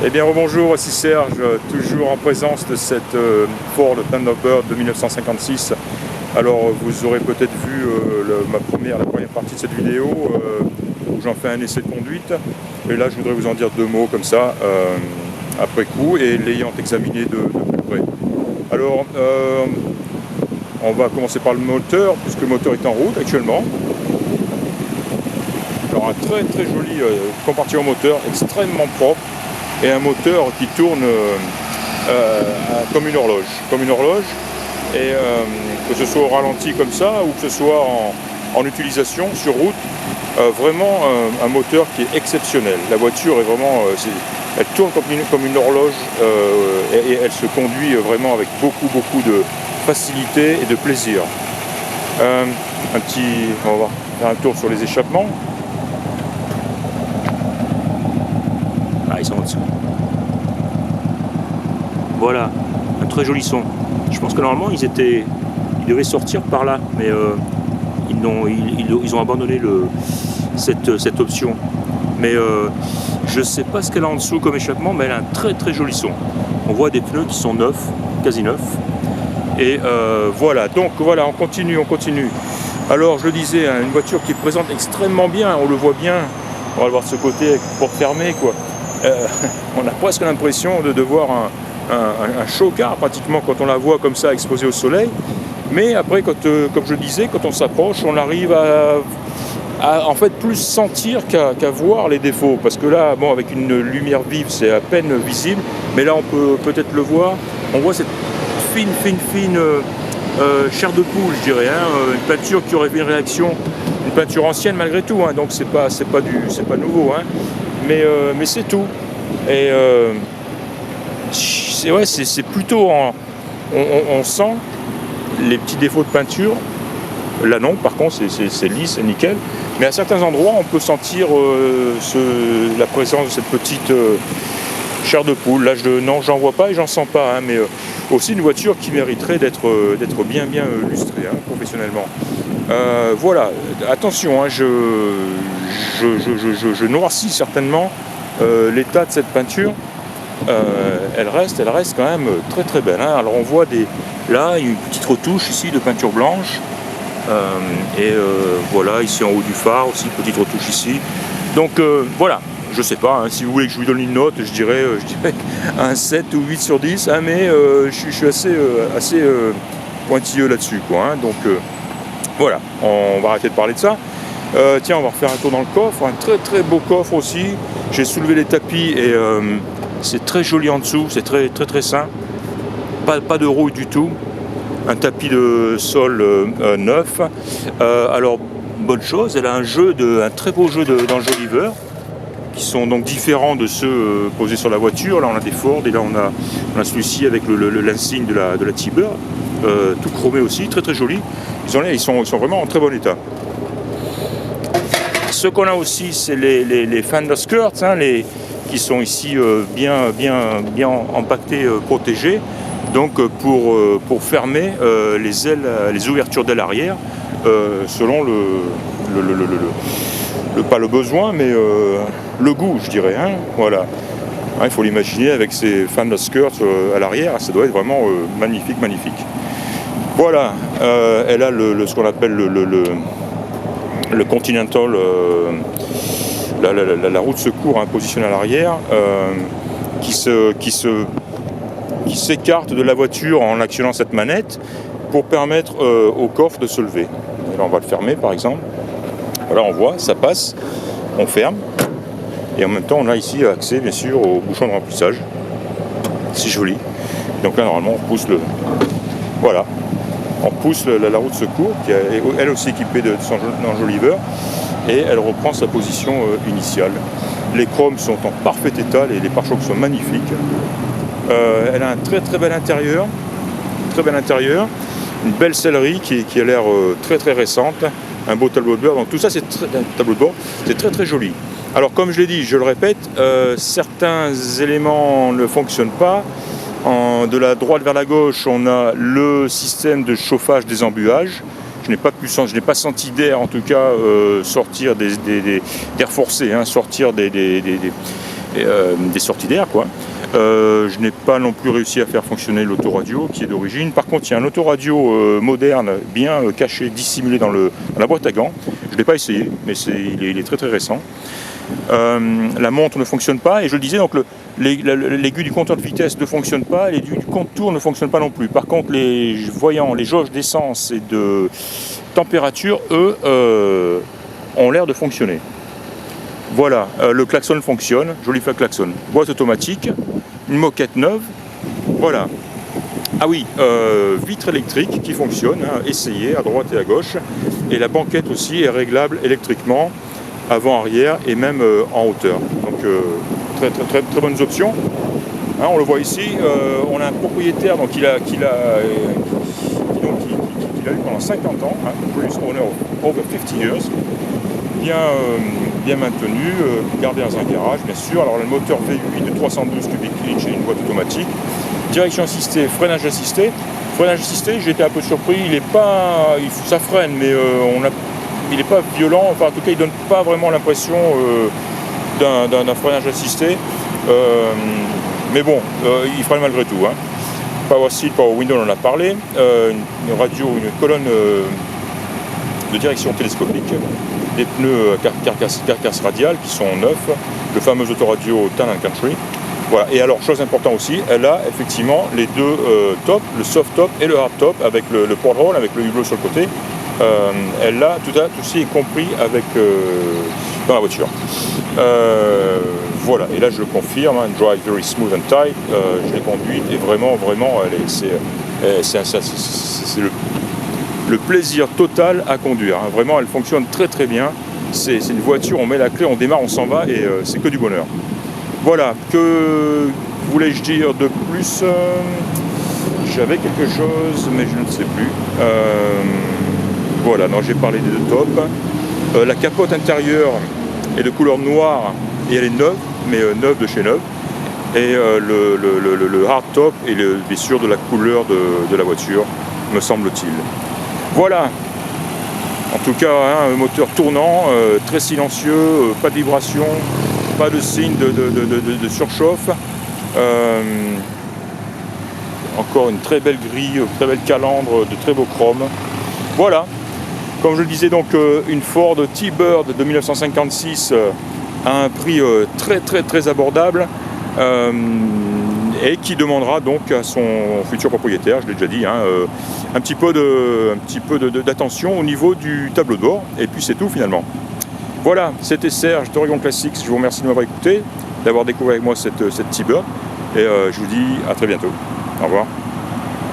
Eh bien rebonjour, voici Serge, toujours en présence de cette Ford Thunderbird de 1956. Alors vous aurez peut-être vu la première partie de cette vidéo où j'en fais un essai de conduite. Et là je voudrais vous en dire deux mots comme ça, après coup, et l'ayant examiné de plus près. Alors on va commencer par le moteur, puisque le moteur est en route actuellement. Alors un très très joli compartiment moteur, extrêmement propre, et un moteur qui tourne comme une horloge, et que ce soit au ralenti comme ça, ou que ce soit en utilisation sur route, vraiment un moteur qui est exceptionnel. La voiture est vraiment, elle tourne comme une horloge, et elle se conduit vraiment avec beaucoup de facilité et de plaisir. On va faire un tour sur les échappements. Ah, ils sont en dessous. Voilà, un très joli son. Je pense que normalement ils devaient sortir par là, mais ils ont abandonné cette option. Mais je sais pas ce qu'elle a en dessous comme échappement, mais elle a un très joli son. On voit des pneus qui sont neufs, quasi neufs. Et voilà, donc voilà, on continue. Alors je le disais, hein, une voiture qui présente extrêmement bien, on le voit bien. On va le voir de ce côté avec porte fermée, quoi. On a presque l'impression de voir un show-car pratiquement quand on la voit comme ça exposée au soleil. Mais après, comme je le disais, quand on s'approche, on arrive à en fait plus sentir qu'à voir les défauts. Parce que là, bon, avec une lumière vive, c'est à peine visible. Mais là, on peut peut-être le voir. On voit cette fine chair de poule, je dirais. Hein, une peinture qui aurait fait une réaction, une peinture ancienne malgré tout. Hein, donc c'est pas nouveau. Hein. Mais c'est tout. Et c'est plutôt on sent les petits défauts de peinture. Là non, par contre c'est lisse, c'est nickel. Mais à certains endroits on peut sentir la présence de cette petite chair de poule. Là non, j'en vois pas et j'en sens pas. Hein, mais aussi une voiture qui mériterait d'être bien lustrée, hein, professionnellement. Voilà, attention, hein, je noircis certainement l'état de cette peinture. Elle reste quand même très belle. Hein. Alors on voit là une petite retouche ici de peinture blanche. Voilà, ici en haut du phare aussi, petite retouche ici. Donc voilà, je sais pas, hein, si vous voulez que je vous donne une note, je dirais un 7 ou 8 sur 10, hein, mais je suis assez pointilleux là-dessus, quoi. Hein. Donc voilà, on va arrêter de parler de ça. Tiens, on va refaire un tour dans le coffre, un très beau coffre aussi. J'ai soulevé les tapis et c'est très joli en dessous, c'est très sain. Pas de rouille du tout. Un tapis de sol neuf. Alors, bonne chose, elle a un très beau jeu d'enjoliveurs qui sont donc différents de ceux posés sur la voiture. Là, on a des Ford et là, on a celui-ci avec l'insigne de la T-Bird, tout chromé aussi, très joli. Ils sont vraiment en très bon état. Ce qu'on a aussi, c'est les fender skirts, hein, qui sont ici bien empaquetés, protégés, donc pour fermer les ailes, les ouvertures d'ailes arrière, selon pas le besoin, mais le goût, je dirais. Hein, voilà. Hein, il faut l'imaginer avec ces fender skirts à l'arrière, ça doit être vraiment magnifique. Voilà, elle a ce qu'on appelle le Continental, la roue de secours, hein, positionnée à l'arrière, qui s'écarte de la voiture en actionnant cette manette pour permettre au coffre de se lever. Et là, on va le fermer par exemple. Voilà, on voit, ça passe, on ferme. Et en même temps, on a ici accès bien sûr au bouchon de remplissage. C'est joli. Donc là, normalement, on pousse voilà. On pousse la roue de secours, qui est elle aussi équipée de son enjoliveur, et elle reprend sa position initiale. Les chromes sont en parfait état, les pare-chocs sont magnifiques. Elle a un très bel intérieur, une belle sellerie qui a l'air très récente, un beau tableau de bord. Donc tout ça, c'est très joli. Alors comme je l'ai dit, je le répète, certains éléments ne fonctionnent pas. De la droite vers la gauche, on a le système de chauffage des embuages. Je n'ai pas senti d'air, en tout cas, sortir d'air forcé, hein, sortir des sorties d'air, quoi. Je n'ai pas non plus réussi à faire fonctionner l'autoradio qui est d'origine. Par contre, il y a un autoradio moderne, bien caché, dissimulé dans la boîte à gants. Je ne l'ai pas essayé, mais il est très très récent. La montre ne fonctionne pas, et je le disais, donc l'aiguille du compteur de vitesse ne fonctionne pas, l'aiguille du compte-tour ne fonctionne pas non plus. Par contre, les jauges d'essence et de température, eux, ont l'air de fonctionner. Voilà, le klaxon fonctionne, joli klaxon. Boîte automatique, une moquette neuve, voilà. Ah oui, vitre électrique qui fonctionne, hein, essayez à droite et à gauche. Et la banquette aussi est réglable électriquement, avant-arrière et même en hauteur. Donc très bonnes options. Hein, on le voit ici, on a un propriétaire donc, qui l'a eu pendant 50 ans, hein, previous owner of over 50 years. Bien maintenu, gardé dans un garage bien sûr. Alors le moteur V8 de 312 cubic inch et une boîte automatique. Direction assistée, freinage assisté. Freinage assisté, j'ai été un peu surpris, ça freine, mais il n'est pas violent, enfin en tout cas il ne donne pas vraiment l'impression d'un freinage assisté. Mais bon, il freine malgré tout. Hein. Power seat, power window, on en a parlé. Une radio, une colonne de direction télescopique. Des pneus carcasse radiale qui sont neufs, le fameux autoradio Town & Country. Voilà. Et alors, chose importante aussi, elle a effectivement les deux tops, le soft top et le hard top, avec le porthole, avec le hublot sur le côté. Elle a tout ceci est compris avec dans la voiture. Voilà, et là je le confirme, hein, drive very smooth and tight, je l'ai conduite et vraiment, c'est le plaisir total à conduire. Hein. Vraiment, elle fonctionne très très bien. C'est une voiture, on met la clé, on démarre, on s'en va et c'est que du bonheur. Voilà, que voulais-je dire de plus J'avais quelque chose, mais je ne sais plus. Voilà, non, j'ai parlé des deux tops. La capote intérieure est de couleur noire et elle est neuve, mais neuve de chez neuve. Et le hard top est bien sûr de la couleur de la voiture, me semble-t-il. Voilà, en tout cas, hein, un moteur tournant, très silencieux, pas de vibration, pas de signe de surchauffe. Encore une très belle grille, très belle calandre, de très beau chrome. Voilà, comme je le disais, donc une Ford T-Bird de 1956 à un prix très abordable. Et qui demandera donc à son futur propriétaire, je l'ai déjà dit, hein, un petit peu d'attention au niveau du tableau de bord, et puis c'est tout finalement. Voilà, c'était Serge d'Oregon Classics, je vous remercie de m'avoir écouté, d'avoir découvert avec moi cette T-Bird, et je vous dis à très bientôt. Au revoir.